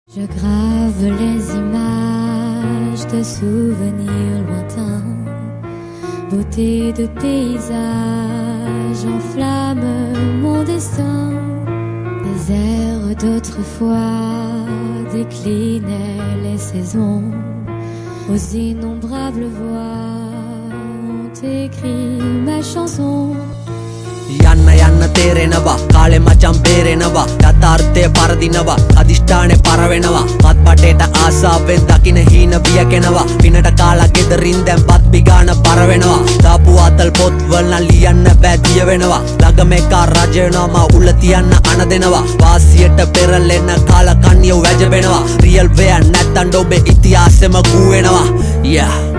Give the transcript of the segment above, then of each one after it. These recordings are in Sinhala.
Je grave les images de souvenirs lointains, beauté de paysage enflamme mon destin. Les airs d'autrefois déclinaient les saisons, aux innombrables voix ont écrit ma chanson. යන්න යන්න තේරෙනවා කාලෙ මචං බේරෙනවා යථාර්ථය පරදිනවා අදිෂ්ඨානේ පරවෙනවා පත්පටේට ආසාවෙන් දකින හීන වියකෙනවා පිනට කාලා ගෙදරින් දැන් බත් පිගාන පරවෙනවා දාපු අතල් පොත් වල ලියන්න බෑ දිය වෙනවා ළඟම එක රජ වෙනවා මා උල තියන්න අණ දෙනවා වාසියට පෙරලෙන කාලා කන්නිය වැජබෙනවා රියල් වෙයා නැත්තන් ඔබේ ඉතිහාසෙම ගූ වෙනවා yeah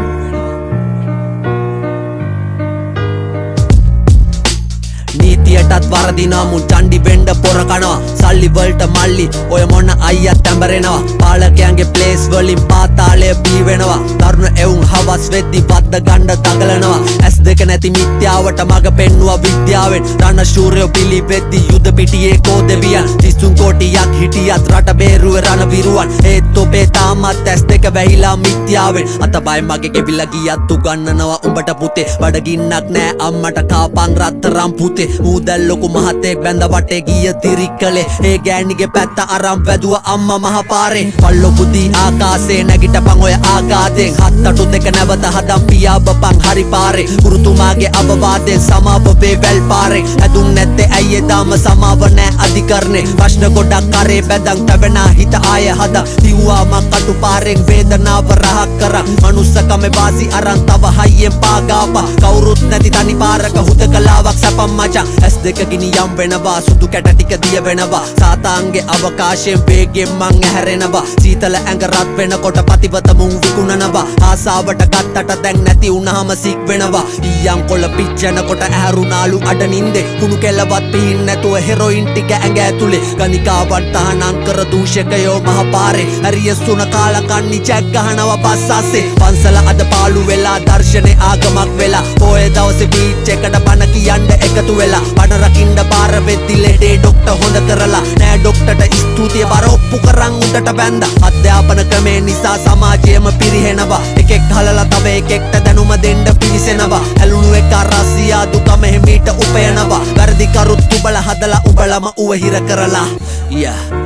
නීතියටත් වරදිනවා මුන් චණ්ඩි වෙන්න පොර කනවා සල්ලි වලට මල්ලි ඔය මොන අයියත් ඇඹරෙනවා පාලකයන්ගේ ප්ලේස් වලින් පාතාලය බී වෙනවා තරුණ එවුන් හවස් වෙද්දි වද්ද ගන්න දඟලනවා ඇස් දෙක නැති මිත්‍යාවට මග පෙන්නුවා විද්‍යාවෙන් රණ ශූරයෝ පිළිපෙද්දි යුද පිටියේ කෝදෙවියන් 33 කෝටියක් හිටියත් රට බේරුවේ රණ විරුවන් ඒත් ඔබේ තාමත් ඇස් දෙක වැහිලා මිත්‍යාවෙන් අතපය මගේ ගෙවිලා ගියත් උගන්නනවා උඹට පුතේ බඩගින්නක් නෑ අම්මට කාපන් රත්තරම් පුතේ මූදල් ලොකු මහතෙක් බැඳ වටේ ගිය තිරික්කලේ ඒ ගෑණිගේ පැත්ත අරන් වැදුව අම්මා මහ පාරේ පල්ලෝ බුදි ආකාසේ නැගිටපන් ඔය ආකාදෙන් හත්තටු දෙක නැවත හදම් පියාඹපන් හරි පාරේ ගුරුතුමාගේ අවවාදෙන් සමාව වේ වැල් පාරේ ඇදුම් නැත්තේ ඇයි එදාම සමාව නෑ අධිකරණේ ප්‍රශ්න ගොඩක් කරේ බැදන් තැවෙනා හිත ආය හදා දිව්වා මං කටු පාරෙන් වේදනාව රහක් කරා මනුස්සකමේ වාසි අරන් තව හයියෙන් පාගාපා කවුරුත් නැති තනි පාරක හුදකලාවක් සපම් මචං ඇස් දෙක ගිනි යම් වෙනවා සුදු කැට ටික දිය වෙනවා සාතාන්ගේ අවකාශයෙන් වේගෙන් මං ඇහැරෙනවා සීතල ඇඟ රත් වෙනකොට පතිවත මුන් විකුණනවා ආසාවට ගත්තට දැන් නැති වුණාම සික් වෙනවා ඊයන් කොළ පිච්චෙනකොට ඇහැරුණාලු අඩ නින්දේ කුණු කෙල්ලවත් පිහින් නැතුව හෙරොයින් ටික ඇඟ ඇතුලේ ගණිකාවන් තහනම් කර දූෂකයෝ මහ පාරේ හරිය සුන කාලා කන්නි චැක් ගහනවා බස් අස්සේ පන්සල අද පාළු වෙලා දර්ශනේ ආගමක් වෙලා ඔය දවසේ බීච් එකට බණ කියන්න එකතු වෙලා බණ රකින්න බාර වෙද්දි ලෙඩේ ડોක්ටර් හොඳ කරලා නෑ ડોක්ටර්ට ස්තුතිය බර ඔප්පු කරන් උඩට බැඳා අධ්‍යාපන ක්‍රමේ නිසා සමාජයම පිරිහෙනවා එකෙක් හලලා තව එකෙක්ට දැනුම දෙන්න පිවිසෙනවා ඇලුණු එක රසියා දුකම හිමීට උපයනවා වැරදි කරුත් උබල හදලා උබලම උව හිර කරලා yeah